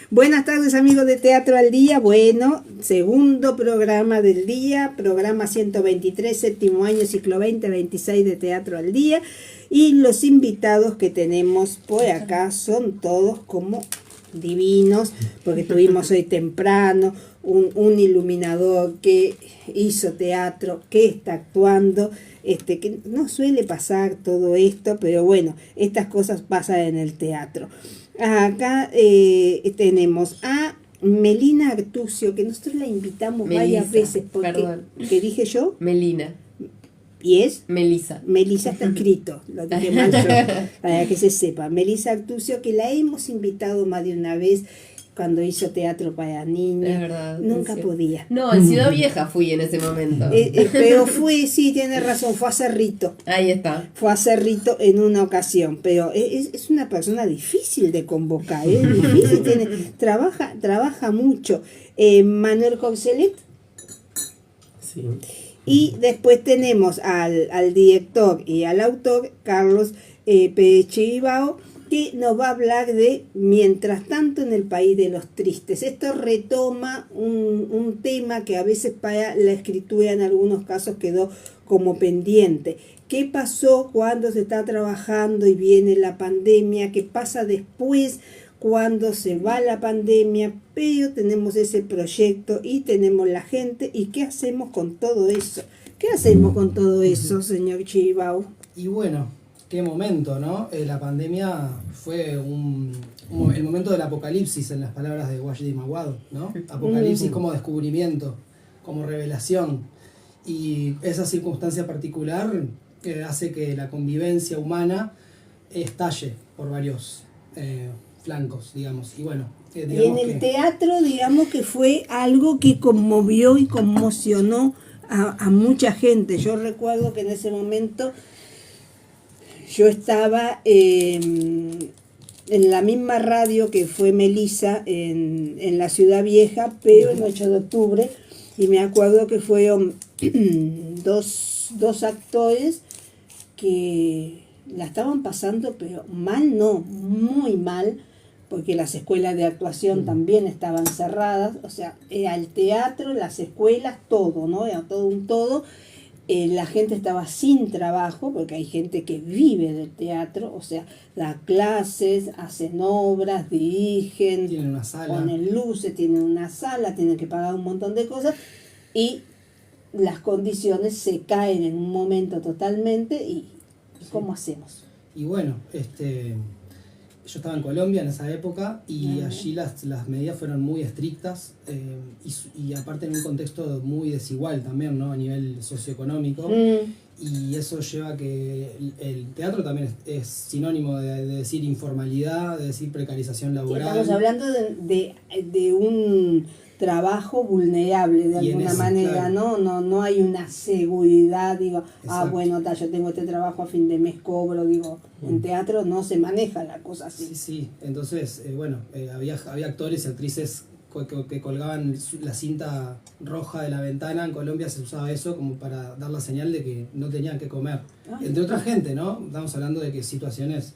Buenas tardes, amigos de Teatro al Día. Bueno, segundo programa del día, programa 123, séptimo año, ciclo 2026 de Teatro al Día. Y los invitados que tenemos por acá son todos como divinos, porque tuvimos hoy temprano un iluminador que hizo teatro, que está actuando, que no suele pasar todo esto, pero bueno, estas cosas pasan en el teatro. Acá tenemos a Melina Artucio, que nosotros la invitamos varias veces, porque, perdón. ¿qué dije yo? Melina. ¿Y es? Melisa. Melisa está escrito, lo dije mal yo, para que se sepa. Melisa Artucio, que la hemos invitado más de una vez cuando hizo teatro para niños. Es verdad. Nunca podía. No, en Ciudad Vieja fui en ese momento. Pero fue, sí, tiene razón, fue a Cerrito. Ahí está. Fue a Cerrito en una ocasión, pero es una persona difícil de convocar, es difícil, trabaja mucho. Manuel Corcelet. Sí. Y después tenemos al director y al autor, Carlos Pérez Chiribao, que nos va a hablar de Mientras tanto en el país de los tristes. Esto retoma un tema que a veces para la escritura en algunos casos quedó como pendiente. ¿Qué pasó cuando se está trabajando y viene la pandemia? ¿Qué pasa después cuando se va la pandemia? Pero tenemos ese proyecto y tenemos la gente. ¿Y qué hacemos con todo eso? ¿Qué hacemos con todo eso, señor Chiribao? Y bueno, qué momento, ¿no? La pandemia fue el momento del apocalipsis, en las palabras de Wajdi Mawad, ¿no? Apocalipsis como descubrimiento, como revelación. Y esa circunstancia particular hace que la convivencia humana estalle por varios flancos, digamos. Y bueno, y en el teatro, digamos que fue algo que conmovió y conmocionó a mucha gente. Yo recuerdo que en ese momento yo estaba en la misma radio que fue Melisa en la Ciudad Vieja, pero en 8 de octubre, y me acuerdo que fueron dos actores que la estaban pasando, pero mal no, muy mal, porque las escuelas de actuación también estaban cerradas, o sea, era el teatro, las escuelas, todo, ¿no? Era todo un todo. La gente estaba sin trabajo, porque hay gente que vive del teatro, o sea, da clases, hacen obras, dirigen, tienen una sala, ponen luces, tienen una sala, tienen que pagar un montón de cosas, y las condiciones se caen en un momento totalmente, y ¿cómo hacemos? Y bueno, yo estaba en Colombia en esa época y allí las medidas fueron muy estrictas y aparte en un contexto muy desigual también, ¿no? A nivel socioeconómico. Y eso lleva a que el teatro también es sinónimo de decir informalidad, de decir precarización laboral. Estamos hablando de un trabajo vulnerable de alguna manera, claro. No hay una seguridad, digo, exacto. Bueno, yo tengo este trabajo, a fin de mes cobro, digo, en teatro no se maneja la cosa así. Sí, entonces, había actores y actrices que colgaban la cinta roja de la ventana. En Colombia se usaba eso como para dar la señal de que no tenían que comer. Entre otra gente, ¿no? Estamos hablando de que situaciones,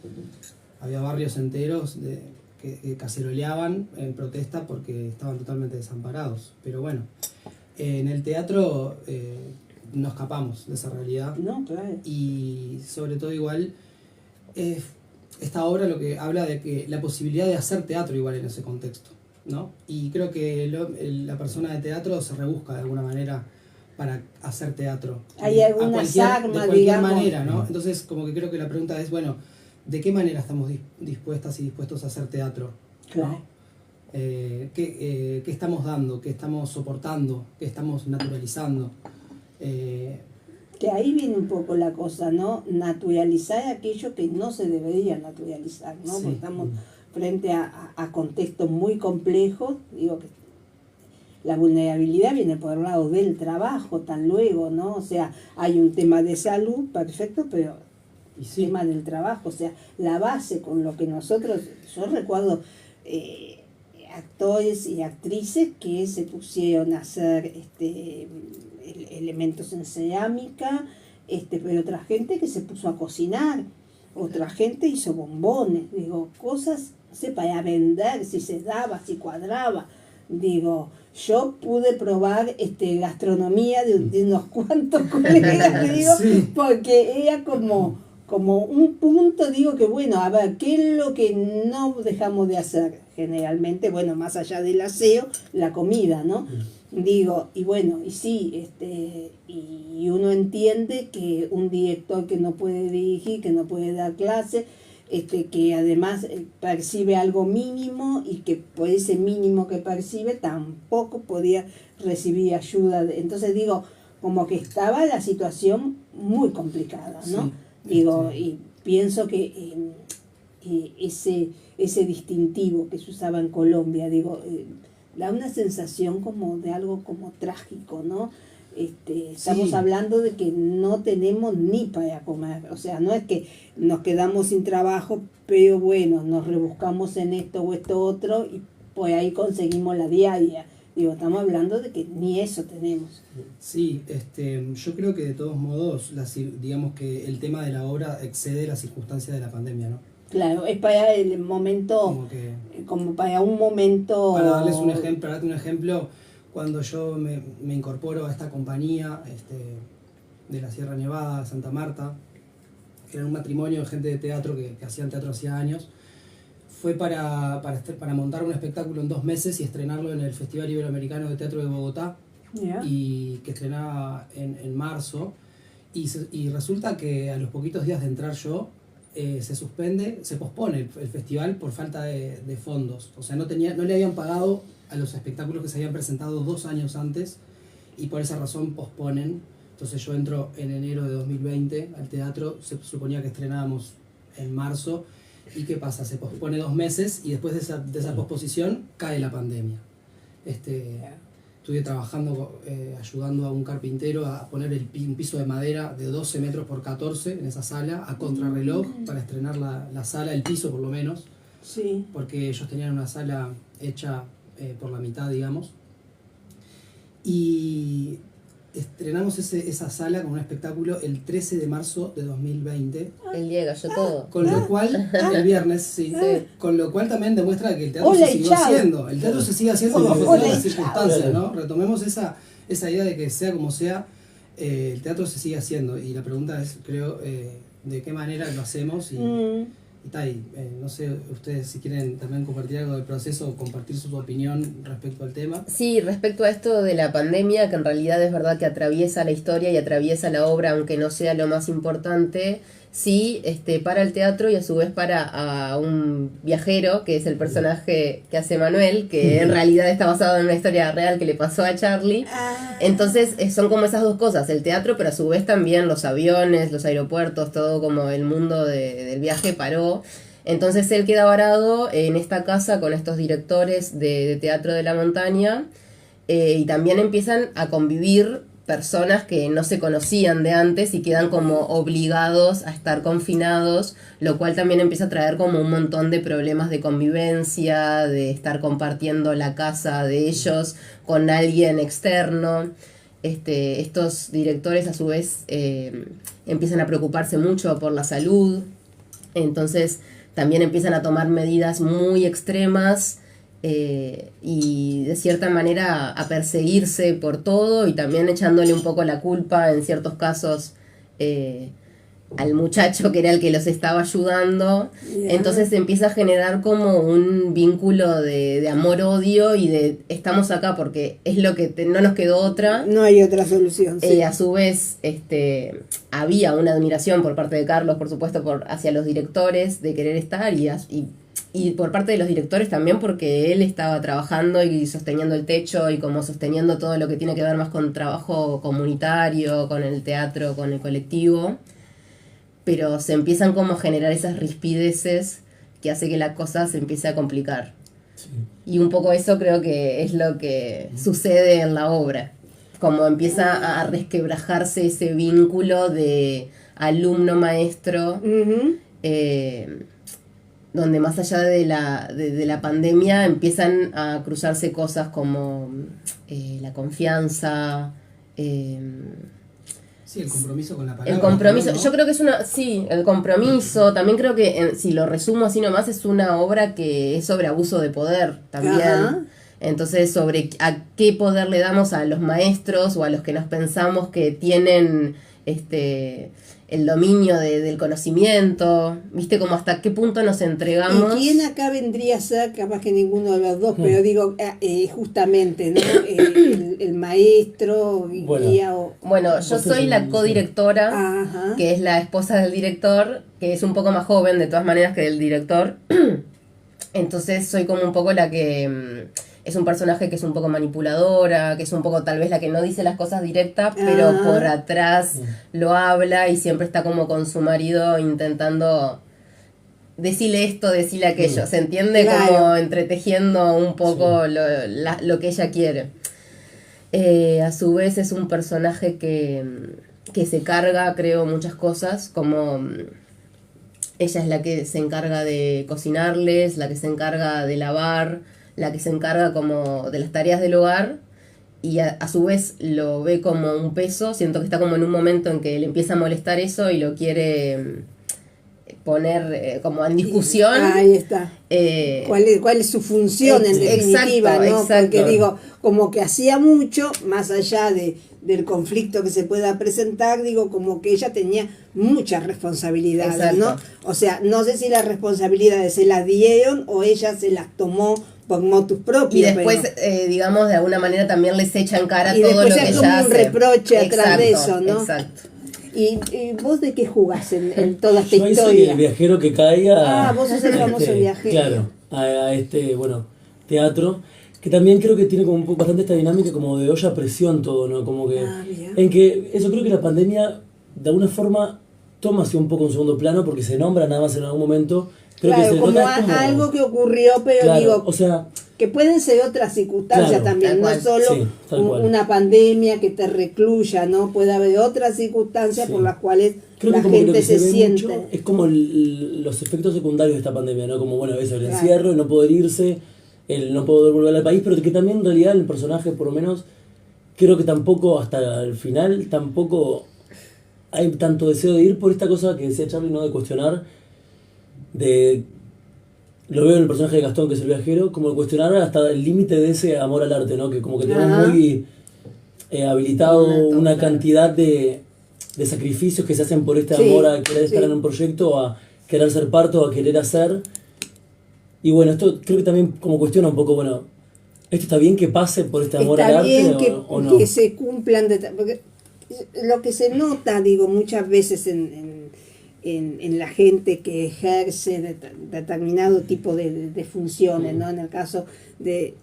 había barrios enteros que caceroleaban en protesta porque estaban totalmente desamparados. Pero bueno, en el teatro no escapamos de esa realidad. No, claro. Y sobre todo igual, esta obra lo que habla de que la posibilidad de hacer teatro igual en ese contexto, ¿no? Y creo que la persona de teatro se rebusca de alguna manera para hacer teatro. Hay algunas armas, de cualquier manera, ¿no? Entonces, como que creo que la pregunta es, bueno, ¿de qué manera estamos dispuestas y dispuestos a hacer teatro? Claro. ¿No? ¿Qué estamos dando? ¿Qué estamos soportando? ¿Qué estamos naturalizando? Que ahí viene un poco la cosa, ¿no? Naturalizar aquello que no se debería naturalizar, ¿no? Sí. Porque estamos frente a contextos muy complejos, digo que la vulnerabilidad viene por el lado del trabajo, tan luego, ¿no? O sea, hay un tema de salud, perfecto, pero el tema del trabajo, o sea, la base con lo que nosotros, yo recuerdo actores y actrices que se pusieron a hacer elementos en cerámica, pero otra gente que se puso a cocinar, otra gente hizo bombones, digo, cosas no sé, para vender, si se daba, si cuadraba. Digo, yo pude probar gastronomía de unos cuantos colegas, te digo, Sí. porque era como un punto, digo que bueno, a ver, ¿qué es lo que no dejamos de hacer? Generalmente, bueno, más allá del aseo, la comida, ¿no? Digo, y bueno, y sí, y uno entiende que un director que no puede dirigir, que no puede dar clase, que además percibe algo mínimo y que por ese mínimo que percibe tampoco podía recibir ayuda. Entonces digo, como que estaba la situación muy complicada, ¿no? Sí, Digo, y pienso que ese distintivo que se usaba en Colombia, digo, da una sensación como de algo como trágico, ¿no? Estamos Sí. hablando de que no tenemos ni para comer, o sea, no es que nos quedamos sin trabajo, pero bueno, nos rebuscamos en esto o esto otro y pues ahí conseguimos la diaria. Digo, estamos hablando de que ni eso tenemos. Sí, yo creo que de todos modos, digamos que el tema de la obra excede las circunstancias de la pandemia, ¿no? Claro, es para el momento, Como que, como para un momento... para darles un ejemplo, para darte un ejemplo, cuando yo me incorporo a esta compañía de la Sierra Nevada, Santa Marta, que era un matrimonio de gente de teatro que hacían teatro hacía años, fue para montar un espectáculo en 2 meses y estrenarlo en el Festival Iberoamericano de Teatro de Bogotá, Ya. y que estrenaba en marzo, y resulta que a los poquitos días de entrar yo, se pospone el festival por falta de fondos. O sea, no le habían pagado a los espectáculos que se habían presentado 2 años antes, y por esa razón posponen. Entonces yo entro en enero de 2020 al teatro, se suponía que estrenábamos en marzo, y ¿qué pasa? Se pospone 2 meses, y después de esa posposición cae la pandemia. Estuve trabajando, ayudando a un carpintero a poner un piso de madera de 12 metros por 14 en esa sala, a contrarreloj, para estrenar la sala, el piso por lo menos, Sí. porque ellos tenían una sala hecha por la mitad, digamos. Y estrenamos esa sala con un espectáculo el 13 de marzo de 2020, El día cayó todo. con lo cual, el viernes, sí, Sí. con lo cual también demuestra que el teatro Hola, se siguió chao. haciendo. El teatro se sigue haciendo bajo Hola, todas las chao. circunstancias, ¿no? Retomemos esa idea de que sea como sea, el teatro se sigue haciendo. Y la pregunta es, creo, de qué manera lo hacemos. No sé, ustedes si quieren también compartir algo del proceso o compartir su opinión respecto al tema. Sí, respecto a esto de la pandemia, que en realidad es verdad que atraviesa la historia y atraviesa la obra, aunque no sea lo más importante, sí, para el teatro y a su vez para a un viajero, que es el personaje que hace Manuel, que en realidad está basado en una historia real que le pasó a Charlie. Entonces son como esas dos cosas, el teatro, pero a su vez también los aviones, los aeropuertos, todo como el mundo del viaje paró. Entonces él queda varado en esta casa con estos directores de teatro de la montaña, y también empiezan a convivir personas que no se conocían de antes y quedan como obligados a estar confinados, lo cual también empieza a traer como un montón de problemas de convivencia, de estar compartiendo la casa de ellos con alguien externo. Estos directores a su vez empiezan a preocuparse mucho por la salud, entonces también empiezan a tomar medidas muy extremas, y de cierta manera a perseguirse por todo, y también echándole un poco la culpa en ciertos casos al muchacho que era el que los estaba ayudando. Ya. Entonces se empieza a generar como un vínculo de amor-odio y de estamos acá porque es lo que no nos quedó otra. No hay otra solución. Sí. A su vez, había una admiración por parte de Carlos, por supuesto, hacia los directores de querer estar, y por parte de los directores también, porque él estaba trabajando y sosteniendo el techo y como sosteniendo todo lo que tiene que ver más con trabajo comunitario, con el teatro, con el colectivo. Pero se empiezan como a generar esas rispideces que hace que la cosa se empiece a complicar. Sí. Y un poco eso creo que es lo que sucede en la obra. Como empieza a resquebrajarse ese vínculo de alumno-maestro, Ujú. donde más allá de la pandemia empiezan a cruzarse cosas como la confianza, Sí, el compromiso con la palabra. El compromiso, ¿no? yo creo que es el compromiso, también creo que, si lo resumo así nomás, es una obra que es sobre abuso de poder también. Ajá. Entonces, sobre a qué poder le damos a los maestros o a los que nos pensamos que tienen el dominio del conocimiento, ¿viste? Como hasta qué punto nos entregamos. ¿Y quién acá vendría a ser, capaz que ninguno de los dos, pero digo, justamente, ¿no? El maestro, guía o... Bueno, yo soy la codirectora, Ajá. que es la esposa del director, que es un poco más joven de todas maneras que el director. Entonces soy como un poco la que es un personaje que es un poco manipuladora, que es un poco tal vez la que no dice las cosas directas, pero por atrás lo habla y siempre está como con su marido intentando decirle esto, decirle aquello. ¿Se entiende? Claro. Como entretejiendo un poco lo que ella quiere. A su vez es un personaje que se carga, creo, muchas cosas, como ella es la que se encarga de cocinarles, la que se encarga de lavar, la que se encarga como de las tareas del hogar, y a su vez lo ve como un peso. Siento que está como en un momento en que le empieza a molestar eso y lo quiere poner como en discusión. Ahí está. ¿Cuál es su función en definitiva? Exacto, ¿no? exacto. Porque digo, como que hacía mucho, más allá del conflicto que se pueda presentar, digo, como que ella tenía muchas responsabilidades, Exacto. ¿no? O sea, no sé si las responsabilidades se las dieron o ella se las tomó por motus propios. Y después, pero... digamos, de alguna manera también les echa en cara y todo lo después que es ella como un hace. reproche atrás de Exacto, eso, ¿no? Exacto. ¿Y vos de qué jugás en toda esta Yo ahí soy historia? el viajero que caiga. Ah, vos sos el famoso viajero. Claro, a este, bueno, teatro. Que también creo que tiene como bastante esta dinámica como de olla a presión todo, ¿no? Como que. Mira. En que eso creo que la pandemia, de alguna forma, toma así un poco en segundo plano porque se nombra nada más en algún momento. Creo Claro, que se como, nota como algo que ocurrió, pero claro, digo, o sea, que pueden ser otras circunstancias Claro, también, tal no cual. solo Sí, tal cual. una pandemia que te recluya, ¿no? Puede haber otras circunstancias Sí. por las cuales creo la que como que lo gente que se se ve siente. mucho es como los efectos secundarios de esta pandemia, ¿no? Como, bueno, eso, el Claro. encierro, el no poder irse, el no poder volver al país, pero que también en realidad el personaje, por lo menos, creo que tampoco, hasta el final, tampoco hay tanto deseo de ir por esta cosa que decía Charlie, ¿no? De cuestionar, lo veo en el personaje de Gastón, que es el viajero, como de cuestionar hasta el límite de ese amor al arte, ¿no? Que como que tenemos Ajá. muy habilitado una Claro. cantidad de sacrificios que se hacen por este Sí, amor a querer estar sí. en un proyecto, a querer ser parte o a querer hacer. Y bueno, esto creo que también como cuestiona un poco, bueno, ¿esto está bien que pase por este amor Está al bien arte o no? que se cumplan, porque lo que se nota, digo, muchas veces en la gente que ejerce determinado tipo de funciones, ¿no? En el caso de...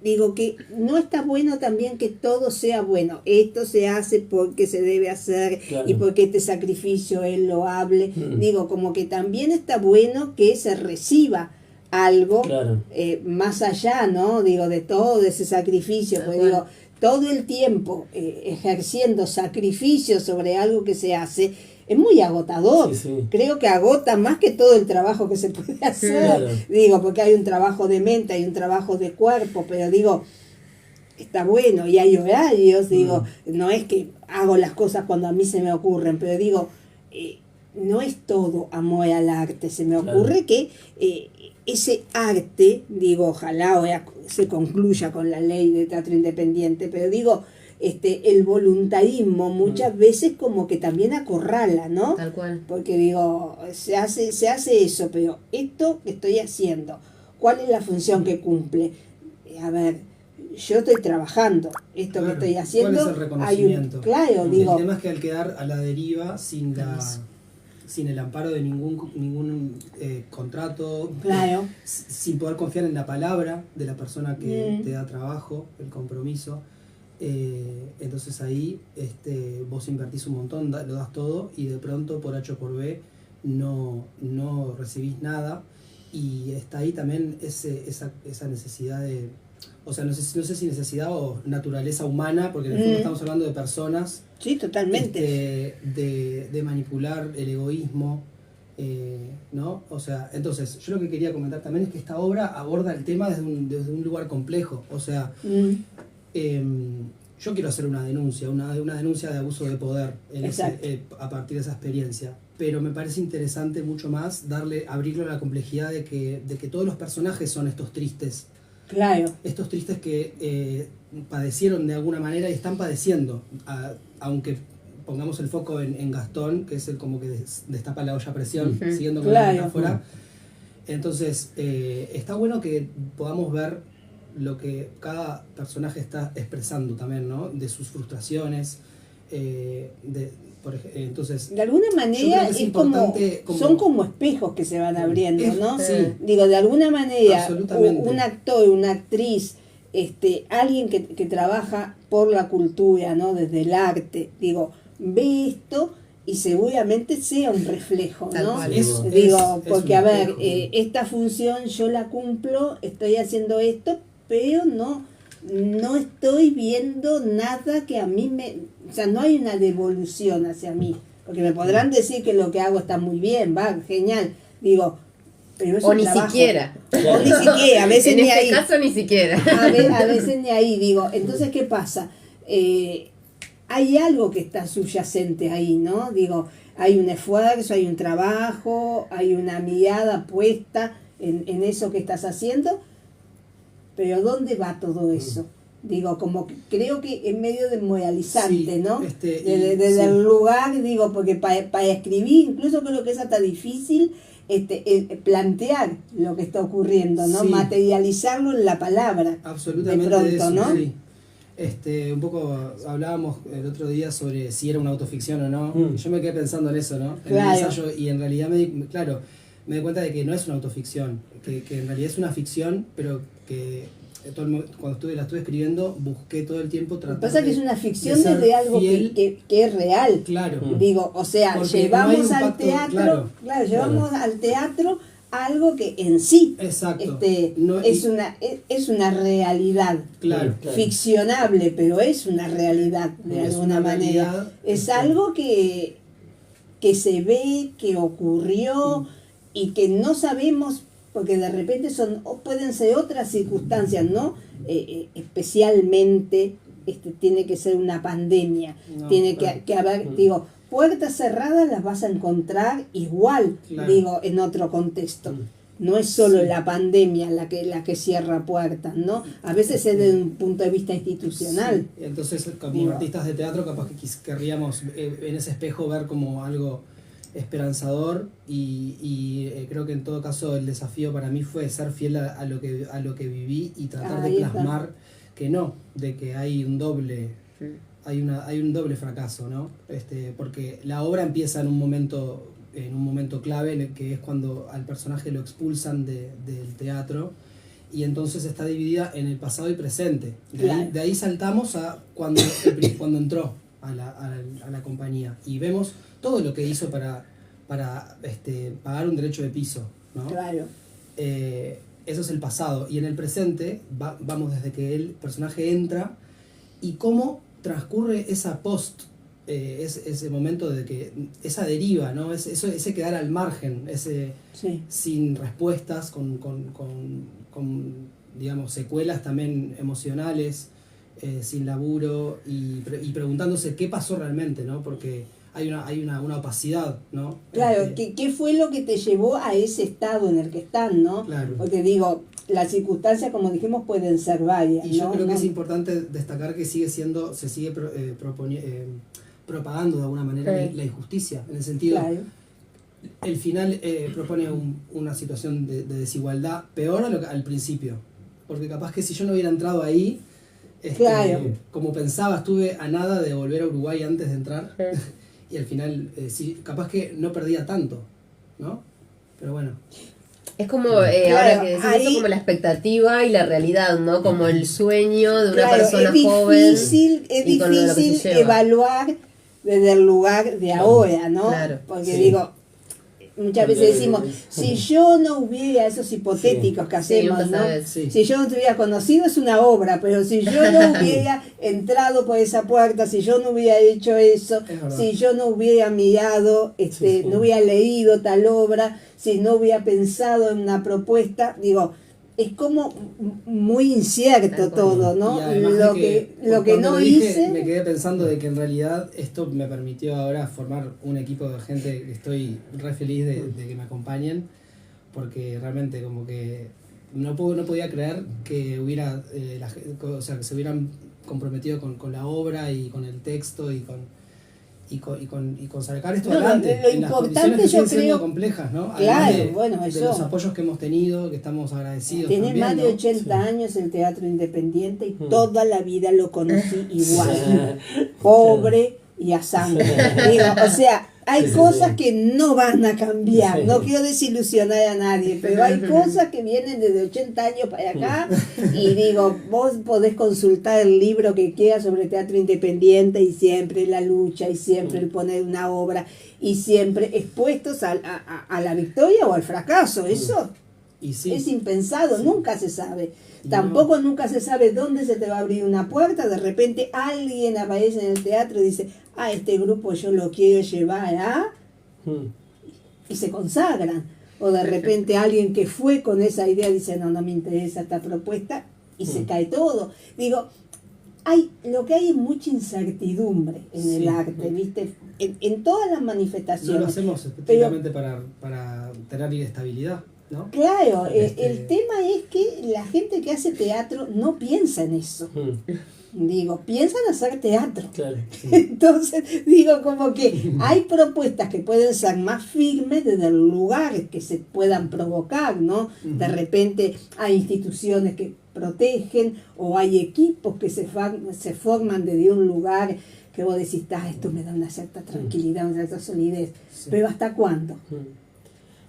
Digo que no está bueno también que todo sea bueno. Esto se hace porque se debe hacer Claro. y porque este sacrificio él lo hable. Digo, como que también está bueno que se reciba algo Claro. más allá, ¿no? Digo, de todo ese sacrificio. Porque Bueno. digo, todo el tiempo ejerciendo sacrificio sobre algo que se hace es muy agotador. Sí, sí. Creo que agota más que todo el trabajo que se puede hacer. Claro. Digo, porque hay un trabajo de mente, hay un trabajo de cuerpo, pero digo, está bueno y hay horarios, digo, no es que hago las cosas cuando a mí se me ocurren, pero digo, no es todo amor al arte, se me Claro. ocurre que ese arte, digo, ojalá se concluya con la ley de teatro independiente, pero digo, el voluntarismo muchas veces como que también acorrala, ¿no? Tal cual. Porque digo, se hace eso, pero esto que estoy haciendo, ¿cuál es la función que cumple? A ver, yo estoy trabajando, esto Claro, que estoy haciendo, ¿cuál es el reconocimiento? claro, digo, El tema es que al quedar a la deriva sin el amparo de ningún contrato, claro, sin poder confiar en la palabra de la persona que te da trabajo, el compromiso, entonces ahí vos invertís un montón, lo das todo y de pronto por H o por B no recibís nada, y está ahí también esa necesidad de, o sea, no sé si necesidad o naturaleza humana, porque en el fondo estamos hablando de personas, sí, totalmente. de manipular el egoísmo, ¿no? O sea, entonces yo lo que quería comentar también es que esta obra aborda el tema desde un lugar complejo. O sea, yo quiero hacer una denuncia, una denuncia de abuso de poder Exacto. a partir de esa experiencia. Pero me parece interesante mucho más abrirlo a la complejidad de que todos los personajes son estos tristes. Claro. Estos tristes que padecieron de alguna manera y están padeciendo, aunque pongamos el foco en Gastón, que es el como que destapa la olla a presión, siguiendo con la metáfora. Entonces, está bueno que podamos ver lo que cada personaje está expresando también, ¿no? De sus frustraciones, entonces, de alguna manera es importante, son como espejos que se van abriendo, ¿no? Sí. Digo, de alguna manera, Absolutamente. un actor, una actriz, alguien que trabaja por la cultura, ¿no? Desde el arte, digo, ve esto y seguramente sea un reflejo, ¿no? Porque a ver, esta función yo la cumplo, estoy haciendo esto, pero no estoy viendo nada que a mí o sea, no hay una devolución hacia mí, porque me podrán decir que lo que hago está muy bien, va, genial, digo, pero es o un ni trabajo. siquiera. O ni siquiera, a veces en ni este ahí. caso ni siquiera. A veces ni ahí, digo, entonces, ¿qué pasa? Hay algo que está subyacente ahí, ¿no? Digo, hay un esfuerzo, hay un trabajo, hay una mirada puesta en eso que estás haciendo, pero ¿dónde va todo eso? Digo, como que creo que es medio desmoralizante, ¿no? Desde el lugar, digo, porque para escribir, incluso creo que es hasta difícil plantear lo que está ocurriendo, ¿no? Sí. Materializarlo en la palabra. Absolutamente de pronto, de eso, ¿no? sí. Un poco hablábamos el otro día sobre si era una autoficción o no. Yo me quedé pensando en eso, ¿no? En Claro. el ensayo, y en realidad me di cuenta de que no es una autoficción, que en realidad es una ficción, pero que cuando la estuve escribiendo busqué todo el tiempo Lo que tratar pasa es que es una ficción desde algo que es real. Claro. Digo, o sea, Porque llevamos no hay un al pacto, teatro, claro, llevamos al teatro algo que en sí Exacto. es una realidad. Claro. Ficcionable, pero es una realidad de Es alguna una manera. realidad, Es algo que se ve, que ocurrió y que no sabemos, porque de repente pueden ser otras circunstancias, ¿no? Especialmente tiene que ser una pandemia, No, tiene claro. que haber, digo, puertas cerradas las vas a encontrar igual, Claro. digo, en otro contexto. No es solo Sí. la pandemia la que cierra puertas, ¿no? A veces es desde un punto de vista institucional. Sí. Entonces, como Digo. artistas de teatro, capaz que querríamos en ese espejo ver como algo esperanzador y creo que en todo caso el desafío para mí fue ser fiel a lo que viví y tratar Ahí de está. plasmar de que hay un doble fracaso, ¿no? Porque la obra empieza en un momento clave, que es cuando al personaje lo expulsan del teatro, y entonces está dividida en el pasado y presente. De ahí saltamos a cuando entró a la compañía y vemos todo lo que hizo para pagar un derecho de piso, ¿no? Claro. Eso es el pasado, y en el presente vamos desde que el personaje entra y cómo transcurre esa ese momento de que esa deriva, ¿no? Ese quedar al margen, sin respuestas, con digamos secuelas también emocionales, sin laburo y preguntándose qué pasó realmente, ¿no? Porque hay una opacidad, ¿no? Claro, ¿qué fue lo que te llevó a ese estado en el que están, ¿no? Claro. Porque digo, las circunstancias, como dijimos, pueden ser varias, Y yo ¿no? creo que es importante destacar que se sigue propagando de alguna manera la injusticia, en el sentido, Claro. el final propone una situación de desigualdad peor al principio, porque capaz que si yo no hubiera entrado ahí, Claro. como pensaba, estuve a nada de volver a Uruguay antes de entrar, y al final, sí, capaz que no perdía tanto, ¿no? Pero bueno. Es como, Claro, ahora que decís ahí- eso, como la expectativa y la realidad, ¿no? Como el sueño de una Claro, persona es joven. difícil y con lo que se difícil lleva. evaluar desde el lugar de ahora, ¿no? Claro, Porque sí. digo, muchas veces decimos, si yo no hubiera esos hipotéticos que Sí, hacemos, nunca ¿no? sabes. Sí. Si yo no te hubiera conocido es una obra, pero si yo no hubiera entrado por esa puerta, si yo no hubiera hecho eso, Es verdad. si yo no hubiera mirado, sí. no hubiera leído tal obra, si no hubiera pensado en una propuesta, digo, es como muy incierto todo, ¿no? Y además Lo de que no cuando lo dije, hice... me quedé pensando de que en realidad esto me permitió ahora formar un equipo de gente que estoy re feliz de que me acompañen, porque realmente como que no podía creer que hubiera o sea, que se hubieran comprometido con la obra y con el texto y con sacar esto No, adelante lo en las importante condiciones que yo siguen siendo creo- complejas, ¿no? Claro, Además bueno, de eso. los apoyos que hemos tenido, que estamos agradecidos Tiene también, más de ¿no? 80 años el teatro independiente y Mm. toda la vida lo conocí igual, Sí. pobre y a sangre. Digo, o sea, hay Sí, sí, cosas sí. que no van a cambiar, Sí. no quiero desilusionar a nadie, pero hay cosas que vienen desde 80 años para acá y digo, vos podés consultar el libro que quieras sobre teatro independiente y siempre la lucha y siempre el poner una obra y siempre expuestos a la victoria o al fracaso, eso Y sí, es impensado, nunca se sabe. Y Tampoco nunca se sabe dónde se te va a abrir una puerta. De repente alguien aparece en el teatro y dice, este grupo yo lo quiero llevar a... Mm. y se consagran. O de repente alguien que fue con esa idea dice, no me interesa esta propuesta y se cae todo. Digo, lo que hay es mucha incertidumbre en el Sí. arte, ¿viste? En todas las no manifestaciones. lo hacemos específicamente para tener estabilidad, ¿no? Claro, Este- el tema es que la gente que hace teatro no piensa en eso. Mm. Digo, piensan hacer teatro. Claro. Entonces, digo, como que hay propuestas que pueden ser más firmes desde el lugar que se puedan provocar, ¿no? De repente hay instituciones que protegen o hay equipos que se forman desde un lugar que vos decís, esto me da una cierta tranquilidad, una cierta solidez. Sí. Pero ¿hasta cuándo?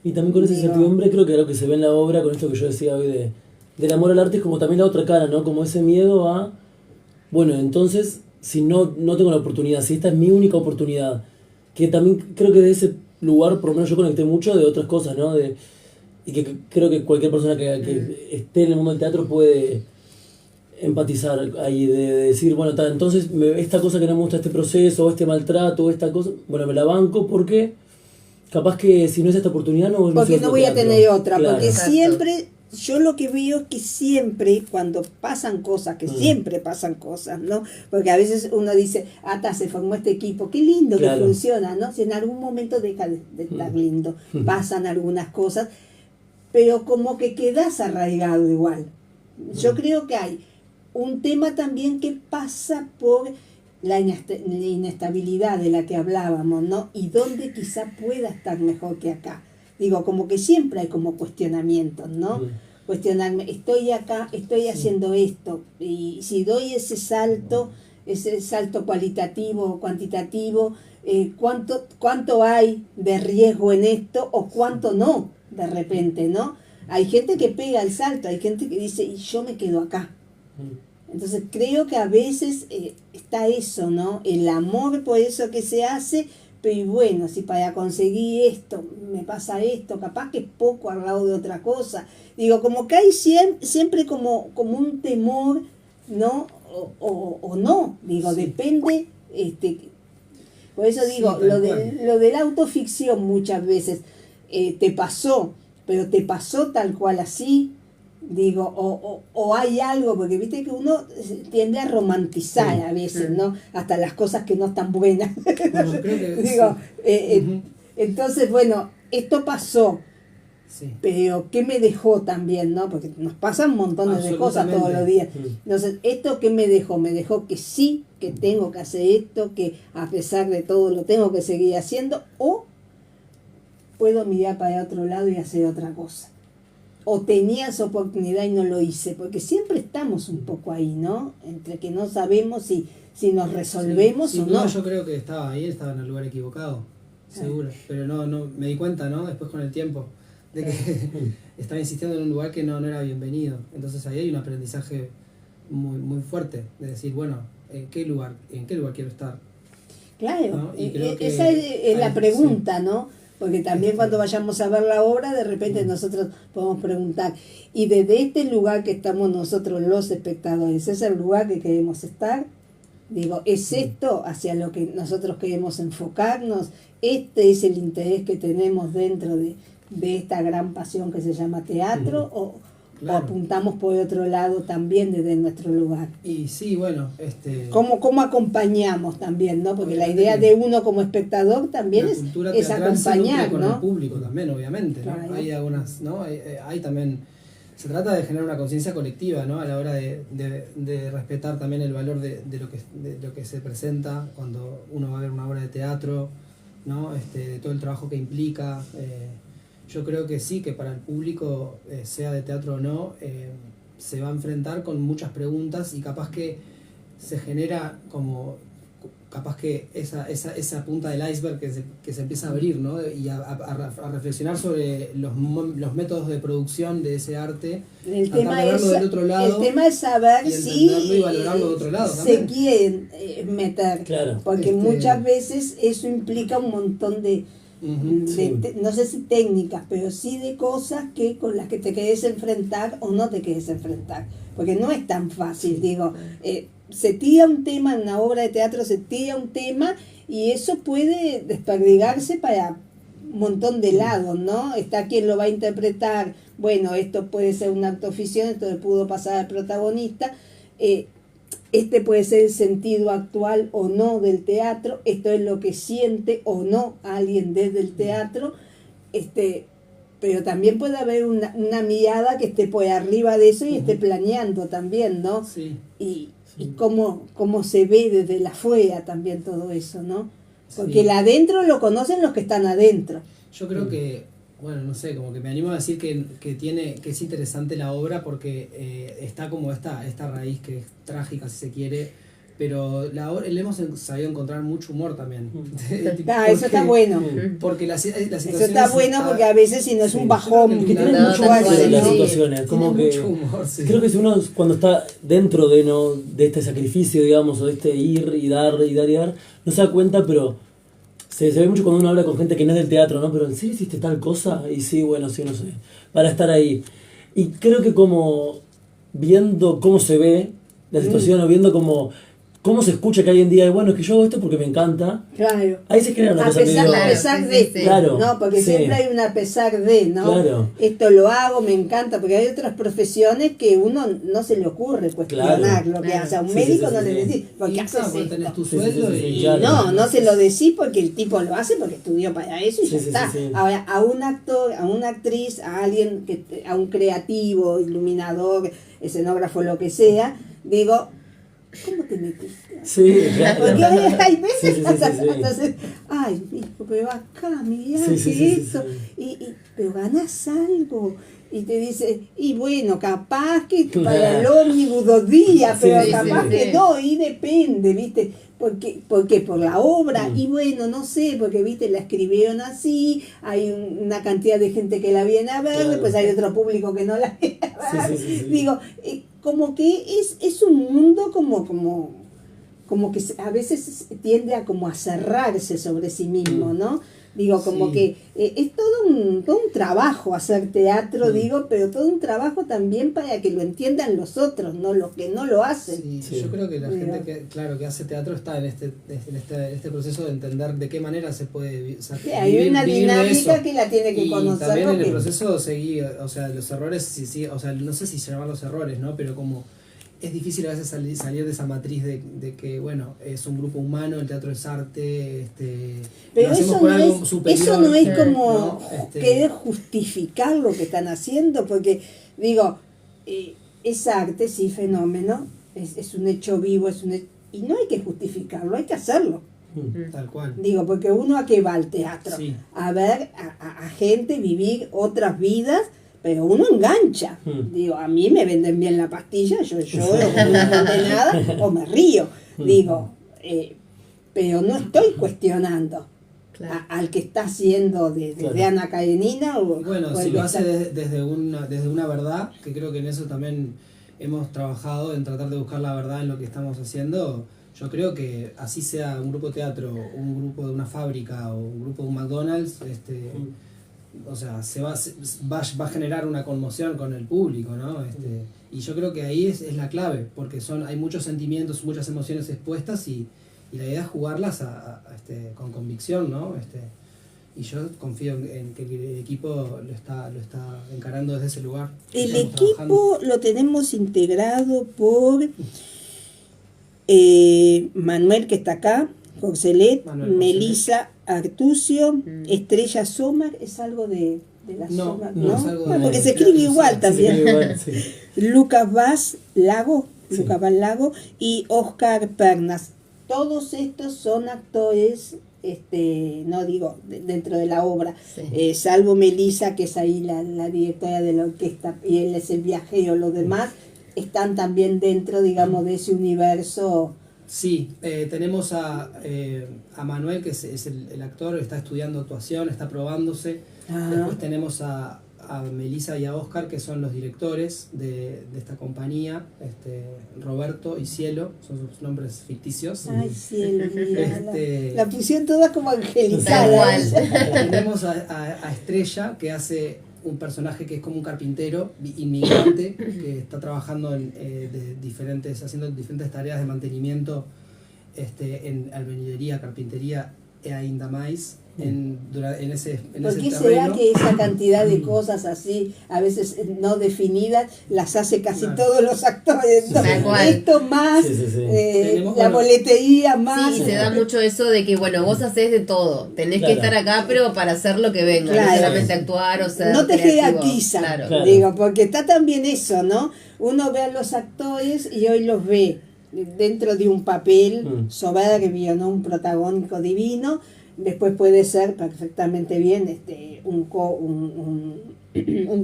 Y también con esa Digo- incertidumbre creo que lo que se ve en la obra, con esto que yo decía hoy del amor al arte, es como también la otra cara, ¿no? Como ese miedo a, bueno, entonces, si no tengo la oportunidad, si esta es mi única oportunidad, que también creo que de ese lugar, por lo menos yo conecté mucho de otras cosas, ¿no? Y que creo que cualquier persona que esté en el mundo del teatro puede empatizar ahí, de decir, bueno, entonces esta cosa que no me gusta, este proceso, este maltrato, esta cosa, bueno, me la banco porque capaz que si no es esta oportunidad no Porque sigo no voy a teatro. tener otra, Claro. porque Exacto. siempre, yo lo que veo es que siempre cuando pasan cosas, que siempre pasan cosas, ¿no? Porque a veces uno dice, se formó este equipo, qué lindo Claro. que funciona, ¿no? Si en algún momento deja de estar lindo, pasan algunas cosas, pero como que quedas arraigado igual. Yo creo que hay un tema también que pasa por la inestabilidad de la que hablábamos, ¿no? Y dónde quizá pueda estar mejor que acá. Digo, como que siempre hay como cuestionamientos, ¿no? Cuestionarme, estoy acá, estoy haciendo esto, y si doy ese salto cualitativo o cuantitativo, ¿cuánto hay de riesgo en esto o cuánto no, de repente, ¿no? Hay gente que pega el salto, hay gente que dice, y yo me quedo acá. Entonces creo que a veces está eso, ¿no? El amor por eso que se hace, pero y bueno, si para conseguir esto me pasa esto, capaz que es poco al lado de otra cosa. Digo, como que hay siempre como un temor, ¿no? O no, digo, Sí. depende, por eso digo, Sí, tal cual. lo de la autoficción muchas veces te pasó, pero te pasó tal cual así. Digo, o hay algo, porque viste que uno tiende a romantizar a veces, ¿no? Hasta las cosas que no están buenas. Bueno, creo que Digo, sí. entonces, bueno, esto pasó, Sí. pero ¿qué me dejó también, no? Porque nos pasan montones de cosas todos los días. Entonces, ¿esto qué me dejó? Me dejó que sí, que tengo que hacer esto, que a pesar de todo lo tengo que seguir haciendo, o puedo mirar para otro lado y hacer otra cosa. O tenía esa oportunidad y no lo hice, porque siempre estamos un poco ahí, ¿no? Entre que no sabemos si nos resolvemos Sí, o sin no. duda yo creo que estaba en el lugar equivocado, seguro. Pero no me di cuenta, ¿no? Después con el tiempo, de que estaba insistiendo en un lugar que no era bienvenido. Entonces ahí hay un aprendizaje muy, muy fuerte, de decir, bueno, ¿en qué lugar quiero estar? Claro, ¿No? Y creo que esa es la ahí, pregunta, ¿no? Porque también cuando vayamos a ver la obra, de repente nosotros podemos preguntar, y desde este lugar que estamos nosotros los espectadores, ¿es el lugar que queremos estar? Digo, ¿es esto hacia lo que nosotros queremos enfocarnos? ¿Este es el interés que tenemos dentro de esta gran pasión que se llama teatro? Claro. apuntamos por otro lado también desde nuestro lugar. Y sí, bueno, ¿Cómo acompañamos también, ¿no? Porque la Obviamente idea que de uno como espectador también la es cultura teatral se acompañar, nutre con el ¿no? público también, obviamente, ¿no? Claro. Hay algunas, ¿no? Hay también, se trata de generar una conciencia colectiva, ¿no? A la hora de respetar también el valor de lo que se presenta cuando uno va a ver una obra de teatro, ¿no? De todo el trabajo que implica. Yo creo que sí, que para el público, sea de teatro o no, se va a enfrentar con muchas preguntas y capaz que se genera como, capaz que esa punta del iceberg que se empieza a abrir, ¿no? Y a reflexionar sobre los métodos de producción de ese arte, El tratar tema, de verlo del otro lado, el tema es saber y si entenderlo y valorarlo de otro lado se también. quieren meter, Claro. porque muchas veces eso implica un montón de, Ujú, sí. no sé si técnicas, pero sí de cosas que con las que te querés enfrentar o no te querés enfrentar, porque no es tan fácil, digo, se tira un tema en una obra de teatro, se tira un tema y eso puede desperdigarse para un montón de lados, ¿no? Está quien lo va a interpretar, bueno, esto puede ser un acto de ficción, esto le pudo pasar al protagonista, este puede ser el sentido actual o no del teatro, esto es lo que siente o no alguien desde el teatro, pero también puede haber una mirada que esté por arriba de eso y esté planeando también, ¿no? Sí. Y cómo se ve desde la afuera también todo eso, ¿no? Porque Sí. el adentro lo conocen los que están adentro. Yo creo que, bueno, no sé, como que me animo a decir que es interesante la obra porque está como esta raíz que es trágica, si se quiere, pero le hemos sabido encontrar mucho humor también. Eso está bueno. Porque la situación Eso está bueno porque a veces si no es un bajón Que tiene No, mucho tal humor cual, las sí. situaciones. Como que mucho humor, sí. creo que si uno cuando está dentro de este sacrificio, digamos, o de este ir y dar y dar y dar, no se da cuenta, pero se ve mucho cuando uno habla con gente que no es del teatro, ¿no? Pero ¿en serio hiciste tal cosa? Y sí, bueno, sí, no sé. Para estar ahí. Y creo que como viendo cómo se ve la situación o viendo cómo se escucha que hoy en día, bueno, es que yo hago esto porque me encanta. Claro. Ahí se crea una A cosa pesar, medio... a pesar de, Sí, claro, ¿no? Porque sí. siempre hay una a pesar de, ¿no? Claro. Esto lo hago, me encanta, porque hay otras profesiones que uno no se le ocurre cuestionar Claro. lo que hace. A un Sí, médico sí, no sí, le sí. decís, ¿por qué Y haces porque tenés esto? tu Sí, sí, sueldo sí, sí, y claro. No se lo decís porque el tipo lo hace porque estudió para eso y Sí, ya sí, está. sí, sí. Ahora, a un actor, a una actriz, a alguien, a un creativo, iluminador, escenógrafo, lo que sea, digo, ¿cómo te metiste? Sí, claro. Porque hay veces Sí, sí, sí, hasta, sí, sí. hasta hacer, ay, hijo, pero acá, mirá, Sí, sí, que sí, sí, esto, sí. pero ganás algo. Y te dice, y bueno, capaz que Claro. para el ómnibus 2 días, Sí, pero sí, capaz sí, que sí. no, y depende, ¿viste? Porque por la obra, Mm. y bueno, no sé, porque viste, la escribieron así, hay una cantidad de gente que la viene a ver, Claro. después hay otro público que no la viene a ver. Sí, sí, sí, sí. Digo, como que es un mundo como que a veces tiende a como a cerrarse sobre sí mismo, ¿no? Digo, como Sí. que es todo un trabajo hacer teatro, digo, pero todo un trabajo también para que lo entiendan los otros, no los que no lo hacen. Sí, Sí. yo creo que la Mira. gente que hace teatro está en este proceso de entender de qué manera se puede Sí, hay una vivir de dinámica eso. que la tiene que Y conocer. también en el que- proceso seguir, o sea, los errores, sí, o sea, no sé si llamarlos errores, ¿no? Pero como es difícil a veces salir de esa matriz de que, bueno, es un grupo humano, el teatro es arte, Pero lo hacemos eso por no, algo superior, eso no es ¿no? como querer justificar lo que están haciendo, porque digo, es arte, sí, fenómeno, es un hecho vivo, y no hay que justificarlo, hay que hacerlo. tal cual. Digo, porque uno a qué va al teatro, Sí. a ver a gente vivir otras vidas, pero uno engancha. Digo, a mí me venden bien la pastilla, yo lloro como una condenada o me río. Digo, pero no estoy cuestionando Claro. al que está haciendo de Claro. Ana Karenina o, Y bueno, o el si que lo hace está- desde una verdad, que creo que en eso también hemos trabajado, en tratar de buscar la verdad en lo que estamos haciendo, yo creo que así sea un grupo de teatro, un grupo de una fábrica o un grupo de un McDonald's, o sea, va a generar una conmoción con el público, ¿no? Y yo creo que ahí es la clave, porque hay muchos sentimientos, muchas emociones expuestas y la idea es jugarlas con convicción, ¿no? y yo confío en que el equipo lo está encarando desde ese lugar. El Estamos equipo trabajando. lo tenemos integrado por Manuel, que está acá, Jorgelet, Manuel Melissa Artucio, Estrella Somar, es algo de la No, Somar, no, ¿no? es algo Bueno, de- porque se escribe de- igual sí, también. Sí, igual, sí. Lucas Vaz Lago, Sí. Lucas Vaz Lago y Oscar Pernas. Todos estos son actores, no digo, dentro de la obra, Sí. salvo Melissa, que es ahí la directora de la orquesta, y él es el viajero, los demás están también dentro, digamos, de ese universo. Sí, tenemos a Manuel, que es el actor, está estudiando actuación, está probándose. Ah. Después tenemos a Melissa y a Oscar, que son los directores de esta compañía, Roberto y Cielo, son sus nombres ficticios. Ay, cielo, mira, Este- la pusieron toda como Tal angelizada. cual. Tenemos a Estrella, que hace un personaje que es como un carpintero inmigrante, que está trabajando haciendo diferentes tareas de mantenimiento en albañilería, carpintería e ainda más en ese ¿Por qué será terreno. que esa cantidad de cosas así, a veces no definidas, las hace casi Claro. todos los actores? ¿no? Tal cual. Esto más, Sí, sí, sí. Tenemos, la bueno, boletería más. Sí, y se da mucho eso de que, bueno, vos hacés de todo. Tenés Claro. que estar acá, pero para hacer lo que venga. Claro. No solamente actuar o ser No te creativo. jerarquiza, Claro. Claro. digo, porque está también eso, ¿no? Uno ve a los actores y hoy los ve dentro de un papel soberbio, ¿no? Un protagónico divino. Después puede ser perfectamente bien un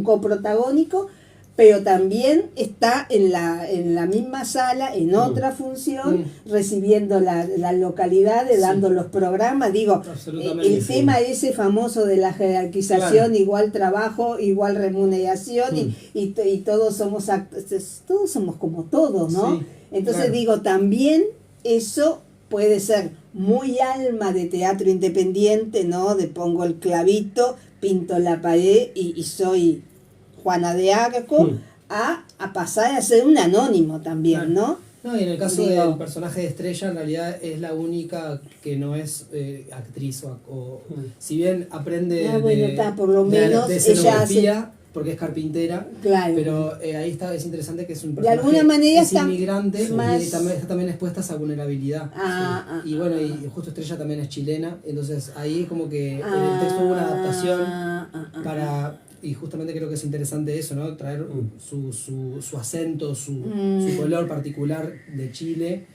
coprotagónico, pero también está en la misma sala, en otra función, recibiendo la localidad, dando los programas. Digo, Absolutamente, el sí. tema ese famoso de la jerarquización, Claro. igual trabajo, igual remuneración, y todos somos todos somos como todos, ¿no? Sí, Entonces claro. digo, también eso puede ser muy alma de teatro independiente, ¿no? De pongo el clavito, pinto la pared y soy Juana de Arco, a pasar a ser un anónimo también, ¿no? No, y en el caso Digo- del personaje de Estrella, en realidad es la única que no es actriz. Si bien aprende Bueno, está, por lo menos de ella escenografía, porque es carpintera, Claro. pero ahí es interesante que es un De personaje alguna manera es está inmigrante más- y está también expuesta a esa vulnerabilidad. Y bueno, y justo Estrella también es chilena, entonces ahí como que en el texto hubo una adaptación para... Y justamente creo que es interesante eso, ¿no? Traer su acento, su color particular de Chile,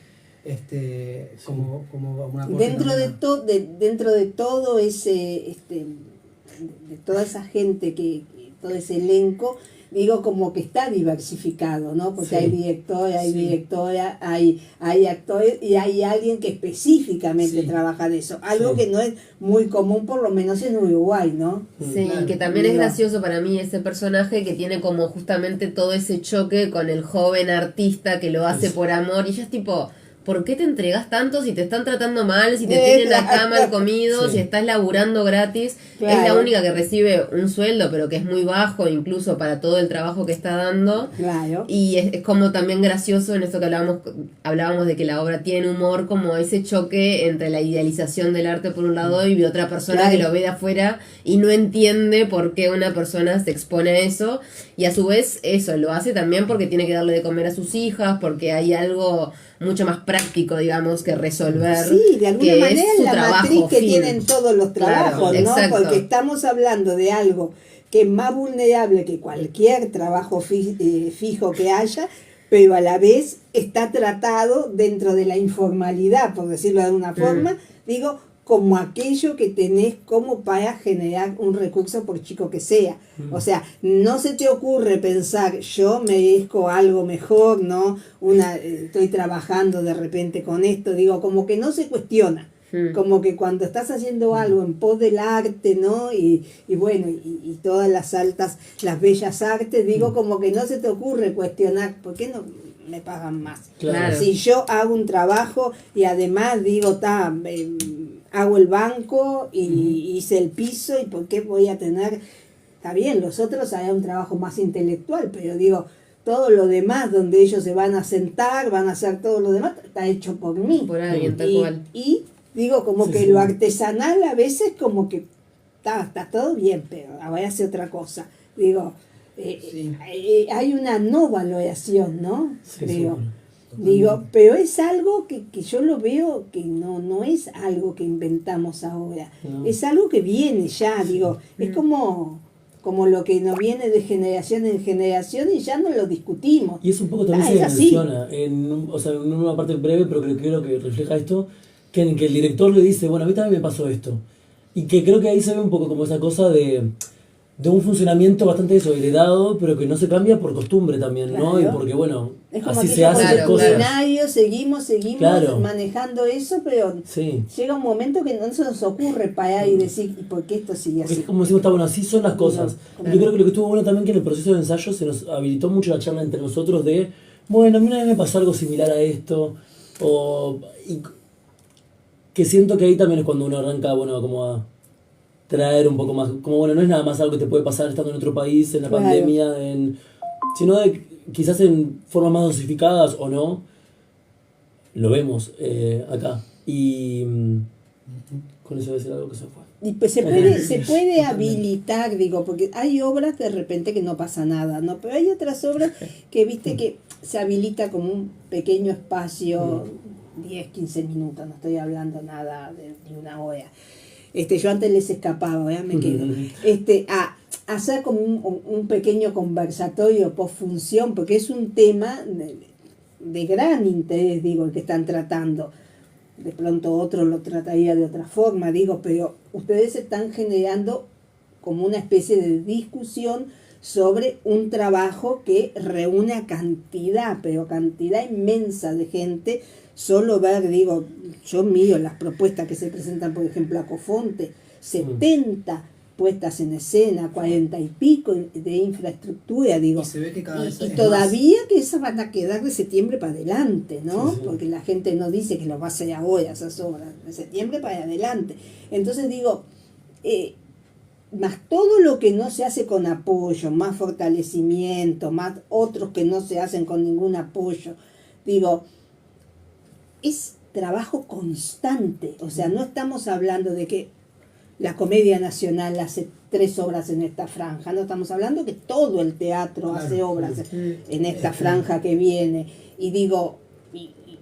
como una aporte Dentro de, también dentro de todo ese, de toda esa gente, todo ese elenco, digo, como que está diversificado, ¿no? Porque Sí. hay directora, hay Sí. directora, hay actores y hay alguien que específicamente Sí. trabaja de eso. Algo Sí. que no es muy común, por lo menos en Uruguay, ¿no? Sí, Claro. que también es Digo. gracioso para mí ese personaje que tiene como justamente todo ese choque con el joven artista que lo hace por amor y ella es tipo, ¿por qué te entregas tanto si te están tratando mal, si te tienen acá mal comido, Sí. si estás laburando gratis? Claro. Es la única que recibe un sueldo, pero que es muy bajo incluso para todo el trabajo que está dando. Claro. Y es como también gracioso en esto que hablábamos de que la obra tiene humor, como ese choque entre la idealización del arte por un lado y de otra persona Claro. que lo ve de afuera y no entiende por qué una persona se expone a eso. Y a su vez eso lo hace también porque tiene que darle de comer a sus hijas, porque hay algo mucho más práctico, digamos, que resolver. Sí, de alguna que manera es es su la trabajo, matriz que fin. tienen todos los trabajos, Claro, ¿no? exacto. Porque estamos hablando de algo que es más vulnerable que cualquier trabajo fijo que haya, pero a la vez está tratado dentro de la informalidad, por decirlo de alguna forma, digo, como aquello que tenés como para generar un recurso por chico que sea. O sea, no se te ocurre pensar, yo merezco algo mejor, ¿no? Estoy trabajando de repente con esto, digo, como que no se cuestiona. Como que cuando estás haciendo algo en pos del arte, ¿no? Y bueno, y todas las bellas artes, digo, como que no se te ocurre cuestionar, ¿por qué no me pagan más? Claro. Si yo hago un trabajo y además digo, hago el banco y hice el piso, ¿y por qué voy a tener? Está bien, los otros harán un trabajo más intelectual, pero digo, todo lo demás, donde ellos se van a sentar, van a hacer todo lo demás, está hecho por mí. Por alguien, tal cual. Y digo, como Sí, que sí. lo artesanal a veces como que está todo bien, pero ahora hace otra cosa. Digo, Sí. hay una no valoración, ¿no? Sí, Creo. sí. Digo, pero es algo que yo lo veo que no es algo que inventamos ahora, No. es algo que viene ya, digo, es como lo que nos viene de generación en generación y ya no lo discutimos. Y eso un poco también Ah, se es así. menciona, o sea, en una parte breve, pero creo que refleja esto, que en que el director le dice, bueno, a mí también me pasó esto. Y que creo que ahí se ve un poco como esa cosa de un funcionamiento bastante heredado, pero que no se cambia por costumbre también, ¿no? Claro. Y porque, bueno, Es como así que se hacen claro, las como cosas. rutinario, seguimos Claro. manejando eso, pero Sí. llega un momento que no se nos ocurre parar y decir, ¿y por qué esto sigue Porque así? es como decimos, está bueno, así son las cosas. Claro. Yo creo que lo que estuvo bueno también que en el proceso de ensayo se nos habilitó mucho la charla entre nosotros de, bueno, a mí una vez me pasó algo similar a esto, y que siento que ahí también es cuando uno arranca, bueno, como a traer un poco más, como bueno, no es nada más algo que te puede pasar estando en otro país, en la Claro. pandemia, sino de quizás en formas más dosificadas o no, lo vemos acá. Y con eso voy a decir algo que se fue. Y pues se puede habilitar, digo, porque hay obras de repente que no pasa nada, ¿no? Pero hay otras obras que, viste, que se habilita como un pequeño espacio, 10, 15 minutos, no estoy hablando nada de ni una hora. Yo antes les escapaba, ¿eh? Me quedo. A hacer como un pequeño conversatorio post función, porque es un tema de gran interés, digo, el que están tratando. De pronto otro lo trataría de otra forma, digo, pero ustedes están generando como una especie de discusión sobre un trabajo que reúne a cantidad, pero cantidad inmensa de gente. Solo ver, digo, yo miro las propuestas que se presentan, por ejemplo, a Cofonte, 70 puestas en escena, 40 y pico de infraestructura, digo, Y se ve que cada vez y es todavía que esas van a quedar de septiembre para adelante, ¿no? Sí, sí. Porque la gente no dice que lo va a hacer ahora esas obras, de septiembre para adelante. Entonces digo, más todo lo que no se hace con apoyo, más fortalecimiento, más otros que no se hacen con ningún apoyo, digo, es trabajo constante, o sea, no estamos hablando de que la Comedia Nacional hace 3 obras en esta franja, no estamos hablando que todo el teatro Claro. hace obras en esta franja que viene, y digo,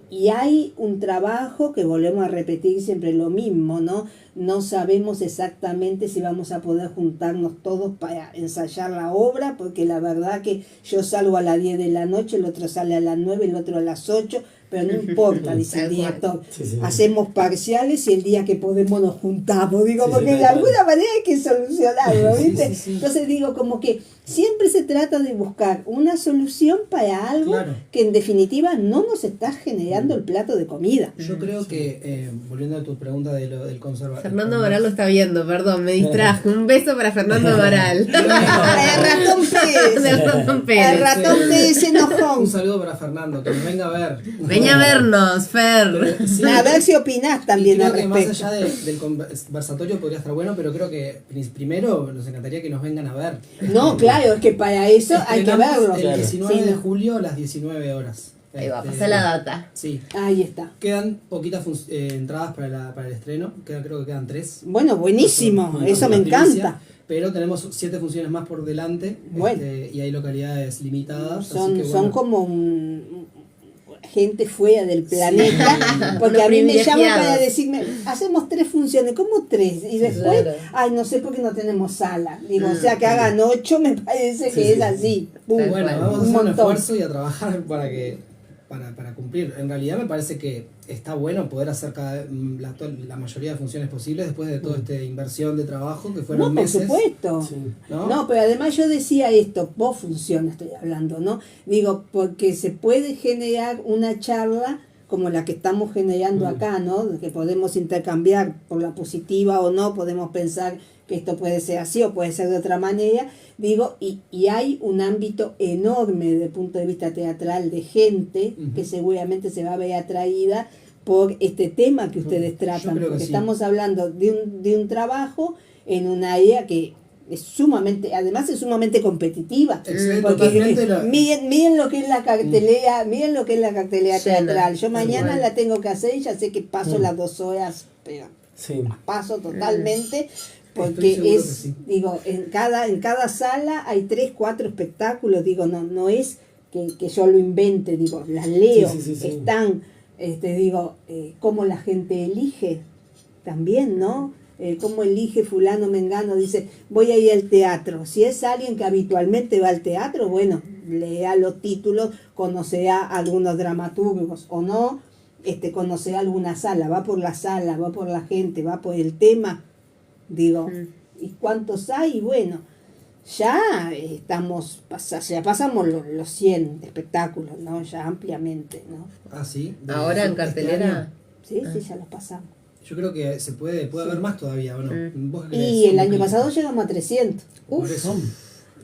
y hay un trabajo que volvemos a repetir siempre lo mismo, ¿no? No sabemos exactamente si vamos a poder juntarnos todos para ensayar la obra, porque la verdad que yo salgo a las 10 de la noche, el otro sale a las 9, el otro a las 8, pero no importa, dice el Tal cual. director. Sí, sí. Hacemos parciales y el día que podemos nos juntamos, digo, Sí, sí, porque tal de cual. alguna manera hay que solucionarlo, Sí, ¿viste? sí, sí. Entonces digo, como que siempre se trata de buscar una solución para algo Claro. que en definitiva no nos está generando el plato de comida. Yo creo que, volviendo a tu pregunta de lo del conservatorio. Fernando Amaral lo está viendo, perdón, me distraje. Un beso para Fernando Amaral. El ratón Pérez. Del ratón El Pérez. ratón Pérez enojón. Un saludo para Fernando, que nos venga a ver. Venía a vernos, Fer. Sí, A ver si opinás y también creo al que más respecto. allá del conversatorio podría estar bueno, pero creo que primero nos encantaría que nos vengan a ver. No, claro, es que para eso hay que Estrenamos verlo. El Claro. 19 Sí, de no. julio a las 19 horas. Ahí va, pasa la data. Sí. Ahí está. Quedan poquitas entradas para el estreno, creo que quedan 3. Bueno, buenísimo, eso me encanta. Pero tenemos 7 funciones más por delante, Bueno. y hay localidades limitadas. así Son, que, son bueno, como gente fuera del planeta, porque Unos a mí me llaman privilegiados. para decirme, hacemos 3 funciones, ¿cómo 3? Y después, Claro. ay, no sé por qué no tenemos sala. Digo, o sea, que hagan 8 me parece que Sí, es sí. así. Pum. Tal Bueno, cual. vamos a Un hacer un montón. esfuerzo y a trabajar para cumplir. En realidad me parece que está bueno poder hacer la mayoría de funciones posibles después de toda esta inversión de trabajo que fueron No, por meses. supuesto. Sí. ¿No? Pero además yo decía esto, vos funciona, estoy hablando, ¿no? Digo, porque se puede generar una charla como la que estamos generando acá, ¿no? Que podemos intercambiar por la positiva o no, podemos pensar que esto puede ser así o puede ser de otra manera, digo, y hay un ámbito enorme desde el punto de vista teatral de gente que seguramente se va a ver atraída por este tema que ustedes tratan, creo que porque sí. estamos hablando de un trabajo en una área que es sumamente competitiva. Excede Porque totalmente miren lo que es la cartelera, miren lo que es la cartelera Llena, teatral. Yo tal mañana cual. la tengo que hacer y ya sé que paso las 2 horas, pero Sí. paso totalmente, porque seguro es, que sí. digo, en cada sala hay 3, 4 espectáculos, digo, no es que yo lo invente, digo, las leo, Sí. están, digo, cómo la gente elige también, ¿no? Cómo elige fulano mengano, dice, voy a ir al teatro. Si es alguien que habitualmente va al teatro, bueno, lea los títulos, conocerá algunos dramaturgos o no, conocerá alguna sala, va por la sala, va por la gente, va por el tema, digo, ¿y cuántos hay? Y bueno, ya ya pasamos los 100 espectáculos, ¿no? Ya ampliamente, ¿no? Ah, sí. Ahora en este cartelera. año. Sí, ya los pasamos. Yo creo que puede haber más todavía, ¿o no? ¿Vos qué Y crees? el año pasado llegamos a 300. Por eso.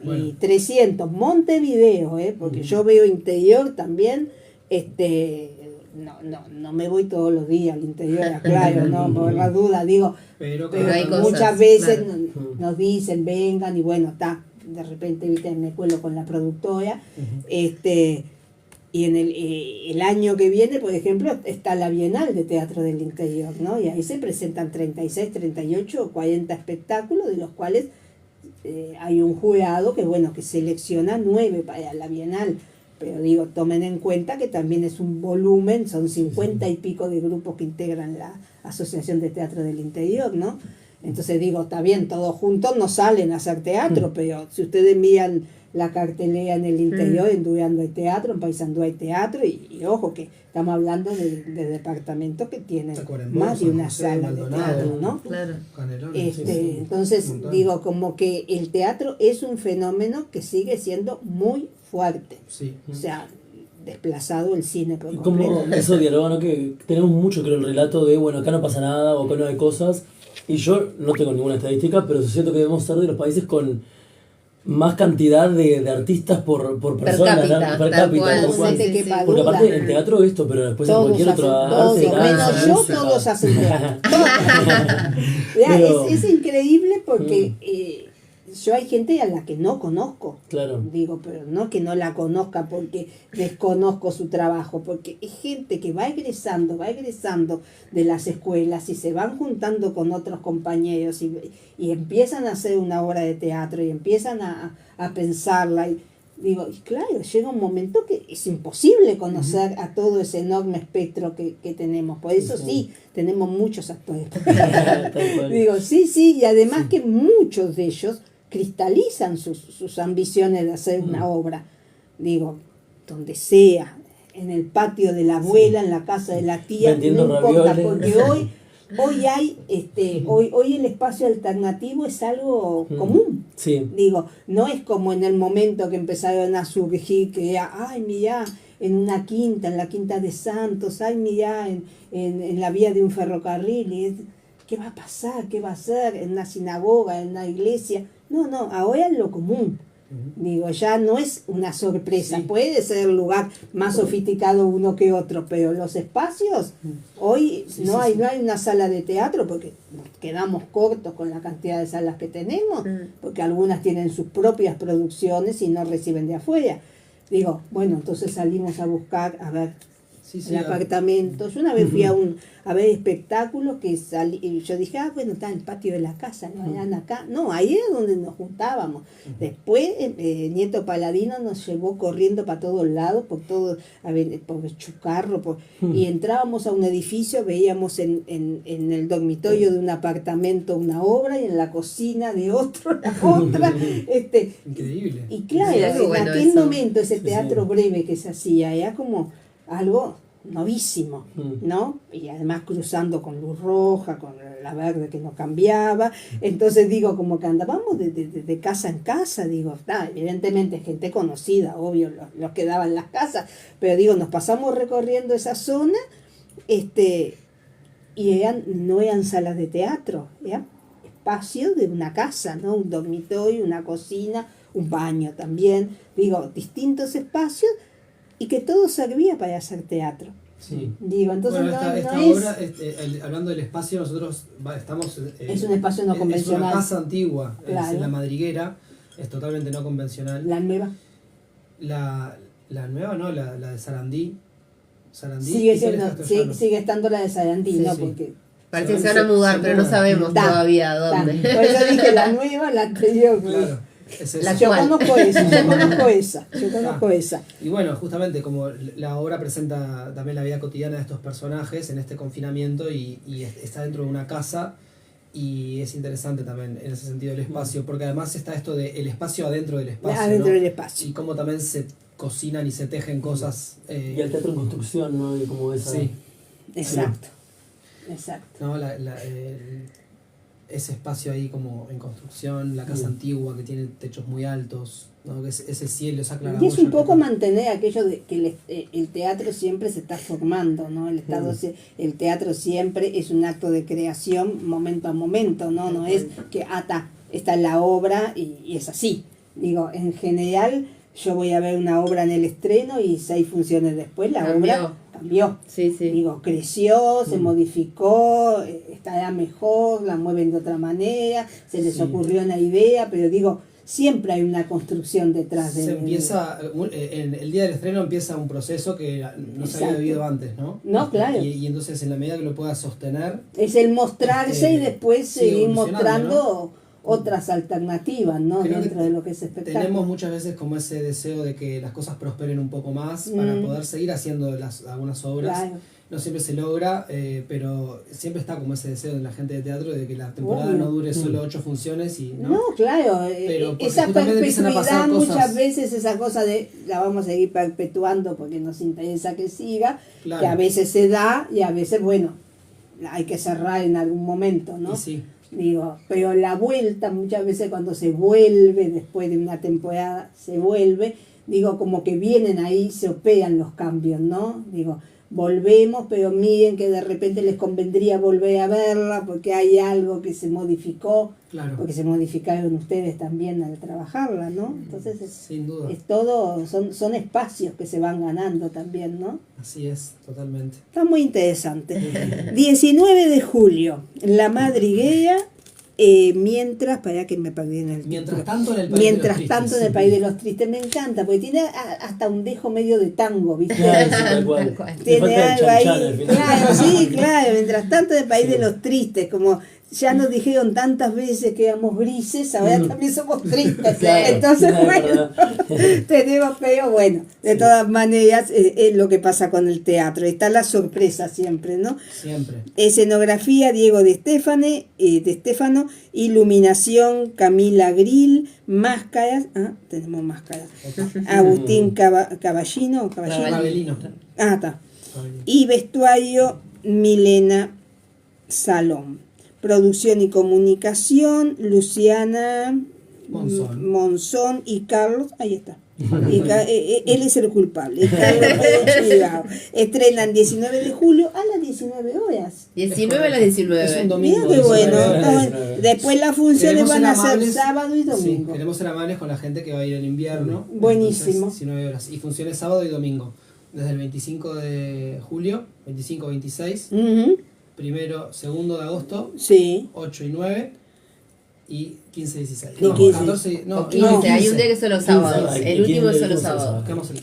Bueno. Y 300, Montevideo, porque yo veo interior también, no me voy todos los días al interior, claro, no, por la duda, digo, Pero hay cosas, muchas veces claro. nos dicen, vengan, y bueno, de repente, viste, me cuelo con la productora, y en el año que viene, por ejemplo, está la Bienal de Teatro del Interior, ¿no? Y ahí se presentan 36, 38 o 40 espectáculos, de los cuales hay un jurado que selecciona 9 para la Bienal. Pero digo, tomen en cuenta que también es un volumen, son 50 y pico de grupos que integran la Asociación de Teatro del Interior, ¿no? Entonces digo, está bien, todos juntos no salen a hacer teatro, pero si ustedes miran la cartelera en el interior, en Durango hay teatro, en Paysandú hay teatro, y ojo que estamos hablando de departamentos que tienen más de una sala de teatro, ¿no? Claro. Entonces digo, como que el teatro es un fenómeno que sigue siendo muy fuerte. Sí. O sea, desplazado el cine por Y completo. como eso dialoga, ¿no? Que tenemos mucho, creo, el relato de, bueno, acá no pasa nada o acá no hay cosas. Y yo no tengo ninguna estadística, pero siento que debemos ser de los países con más cantidad de artistas por persona, cápita, ¿no? Per tal cápita, cual, tal cual. sí, sí, sí. Porque aparte el teatro esto, pero después en Todos cualquier otro hacen, arte, todos, danza, menos yo, música. todos hacen teatro. Todos. Vea, Pero- es increíble porque yo hay gente a la que no conozco. Claro. Digo, pero no que no la conozca porque desconozco su trabajo, porque es gente que va egresando de las escuelas y se van juntando con otros compañeros y empiezan a hacer una obra de teatro y empiezan a pensarla. Y digo, y claro, llega un momento que es imposible conocer a todo ese enorme espectro que tenemos. Por eso sí, tenemos muchos actores. Tal cual. Digo, sí, y además que muchos de ellos cristalizan sus ambiciones de hacer una obra. Digo, donde sea, en el patio de la abuela, en la casa de la tía, Vendiendo no importa, ravioles. porque hoy hay, hoy el espacio alternativo es algo común. Sí. Digo, no es como en el momento que empezaron a surgir, que ya, ay, mirá, en una quinta, en la quinta de Santos, ay, mirá, en la vía de un ferrocarril, y ¿qué va a pasar? ¿Qué va a ser? En una sinagoga, en una iglesia. No, ahora es lo común. Digo, ya no es una sorpresa. Sí. Puede ser el lugar más sofisticado uno que otro, pero los espacios, hoy no hay una sala de teatro porque nos quedamos cortos con la cantidad de salas que tenemos, porque algunas tienen sus propias producciones y no reciben de afuera. Digo, bueno, entonces salimos a buscar, a ver, el apartamento. Yo una vez fui a ver espectáculos y yo dije, bueno, está en el patio de la casa, no eran acá. No, ahí es donde nos juntábamos. Después Nieto Paladino nos llevó corriendo para todos lados, por Chucarro, y entrábamos a un edificio, veíamos en el dormitorio de un apartamento una obra y en la cocina de otro la otra. Increíble. Y claro, Sí, algo en bueno aquel eso. momento ese Sí, teatro sí. breve que se hacía era como algo novísimo, ¿no? Y además cruzando con luz roja, con la verde que no cambiaba. Entonces digo, como que andábamos de casa en casa, digo, evidentemente gente conocida, obvio, los que daban las casas, pero digo, nos pasamos recorriendo esa zona, y no eran salas de teatro, eran espacios de una casa, ¿no? Un dormitorio, una cocina, un baño también, digo, distintos espacios, y que todo servía para hacer teatro. Sí. Digo, entonces Bueno, no esta es... obra, hablando del espacio, nosotros estamos... Es un espacio no Es convencional. una casa antigua, Claro. es en La Madriguera, es totalmente no convencional. La nueva La nueva, no, la de Sarandí. sigue y siendo, Pérez Castellano. sigue estando la de Sarandí, Sí, ¿no? sí. Porque Parece que se van a mudar, pero no sabemos todavía dónde. Por eso dije la nueva, la anterior. Claro. Es eso. La Yo actual. conozco esa. Y bueno, justamente como la obra presenta también la vida cotidiana de estos personajes en este confinamiento y está dentro de una casa, y es interesante también en ese sentido el espacio, porque además está esto de el espacio adentro del espacio, Adentro ¿no? del espacio. Y cómo también se cocinan y se tejen cosas. Y el teatro en construcción, ¿no? Y como esa... Sí, Exacto. Exacto. ¿no? Ese espacio ahí como en construcción, la casa antigua que tiene techos muy altos, ¿no? Que ese cielo, esa Y es claraboya un poco que- mantener aquello de que el teatro siempre se está formando, ¿no? El teatro siempre es un acto de creación momento a momento, ¿no? No es que está la obra y es así. Digo, en general yo voy a ver una obra en el estreno y 6 funciones después la obra cambió. Sí, sí. Digo, creció, se modificó, estará mejor, la mueven de otra manera, se les Sí. ocurrió una idea, pero digo, siempre hay una construcción detrás de... Se empieza, en el día del estreno empieza un proceso que no se había Exacto. vivido antes, ¿no? No, claro. Y entonces en la medida que lo pueda sostener, Es el mostrarse y después sigue seguir evolucionando, mostrando otras alternativas, ¿no? Creo que Dentro de lo que es espectáculo. tenemos muchas veces como ese deseo de que las cosas prosperen un poco más para poder seguir haciendo algunas obras. Claro. No siempre se logra, pero siempre está como ese deseo de la gente de teatro de que la temporada Obvio. no dure solo 8 funciones y No, claro, Pero porque esa justamente empiezan a perpetuidad pasar cosas. muchas veces, esa cosa de la vamos a seguir perpetuando porque nos interesa que siga, Claro. que a veces se da y a veces, bueno, hay que cerrar en algún momento, ¿no? Y sí. Digo, pero la vuelta, muchas veces cuando se vuelve, después de una temporada, se vuelve, digo, como que vienen ahí, se operan los cambios, ¿no? Digo, volvemos, pero miren que de repente les convendría volver a verla porque hay algo que se modificó, Claro. porque se modificaron ustedes también al trabajarla, ¿no? Entonces Sin duda. es todo, son espacios que se van ganando también, ¿no? Así es, totalmente. Está muy interesante. 19 de julio, La Madriguera, para que me perdí en el Mientras título. tanto en el país Mientras de los tanto tristes. en el País de los Tristes, me encanta, porque tiene hasta un dejo medio de tango, ¿viste? Claro, sí, tal cual. Tal cual. Le Tiene falta el algo chan-chan ahí, al final. claro, sí, claro, mientras tanto en el País de los Tristes, como ya nos dijeron tantas veces que éramos grises, ahora también somos tristes, Claro, entonces sí, es bueno, verdad. tenemos, pero bueno, de todas maneras es lo que pasa con el teatro, está la sorpresa siempre, ¿no? Siempre. Escenografía Diego de Stefano, iluminación Camila Grill, máscaras, tenemos máscaras, Agustín Caballino, o Caballino, Rabelino. está, y vestuario Milena Salón, producción y comunicación Luciana Monzón y Carlos, ahí está. Él es el culpable, Carlos Pérez Chivao. Estrenan 19 de julio a las 19 horas. 19 a las 19. Es un domingo. Mira qué bueno. 19. Está bueno. Después las funciones Queremos van ser a ser amables. sábado y Sí, domingo. queremos ser amables con la gente que va a ir en invierno. Buenísimo. Entonces, 19 horas. Y funciones sábado y domingo. Desde el 25 de julio, 25-26, Ujú, primero, segundo de agosto, sí. 8 y 9 y 15-16. Y 15. 14, no, O 15, no, hay un día que son los sábados. Ay, El último es ¿quién solo le dijo sábado. buscamos el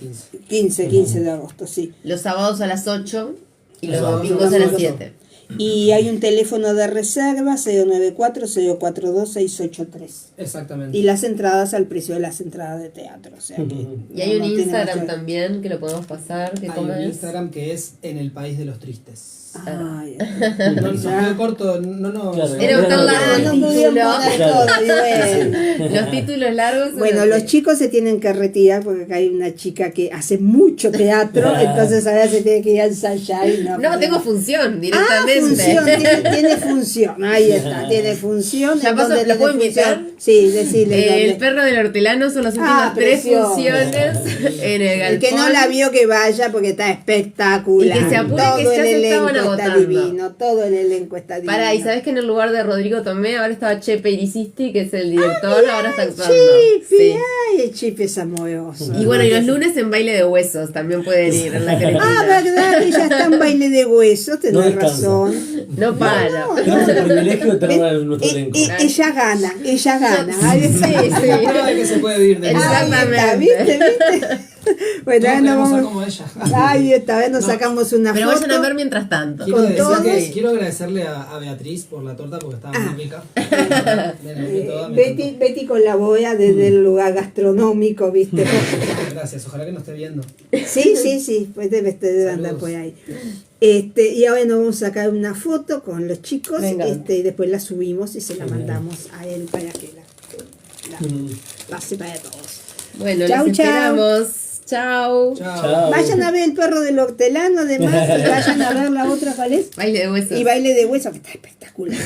15. 15 de agosto, sí. Los sábados a las 8 y los Los sábados domingos a a las las 8. 7. Y hay un teléfono de reserva 094-042-683. Exactamente. Y las entradas al precio de las entradas de teatro. O sea que Y hay un no tiene Instagram mucho- también que lo podemos pasar. Que Hay ¿cómo un es? Instagram que es En el País de los Tristes. Ay, No, nos quedó corto, no. Claro. Era tan largo Ah, el no título. pudieron poner todo, y bueno. Los títulos largos. son Bueno, así. los chicos se tienen que retirar porque acá hay una chica que hace mucho teatro, entonces ahora se tiene que ir a ensayar y no. No, tengo función Ah, directamente. función, tiene función, ahí está, tiene función. Ya ¿En paso, dónde ¿lo puedo tiene invitar? función? Sí, decirle El dónde. perro del hortelano son las últimas 3 precioso. funciones en el galpón. El que no la vio que vaya porque está espectacular. Y que se apure, todo que ya el se elenco estaban está agotando. divino, todo el elenco está divino. Para, y sabes que en el lugar de Rodrigo Tomé ahora estaba Chepe Irisisti, que es el director, ahora está actuando. Chipi, Sí. ay, el Chipi es amoroso. Y bueno, y los lunes en baile de huesos también pueden ir en la crepita. verdad que ya está en baile de huesos, tenés No descansa. razón. No para. Tenemos el privilegio de tener a nuestro elenco. Ella gana. Ay, Sí, sí. La prueba de que se puede vivir de Ahí nada. está, Exactamente. ¿viste? Bueno, Todos ahora nos queremos ser vamos. como ella. Ay, esta vez nos sacamos una Pero foto. vayan a ver mientras tanto. Quiero, Con decir todos. que quiero agradecerle a Beatriz por la torta porque estaba muy rica. Me enamoré toda, me encantó. Betty con la boya desde el lugar gastronómico, ¿viste? Gracias, ojalá que nos esté viendo. Sí, pues debe andar Saludos. por ahí. Y ahora nos vamos a sacar una foto con los chicos, Venga. y después la subimos y se la mandamos a él para que la Mm. pase para todos. Bueno, Chau, los chau. esperamos. Chao. Chao. Chao. Vayan a ver el perro del hortelano, además, y vayan a ver la otra, ¿cuál es? Baile de huesos. Y baile de hueso, que está espectacular.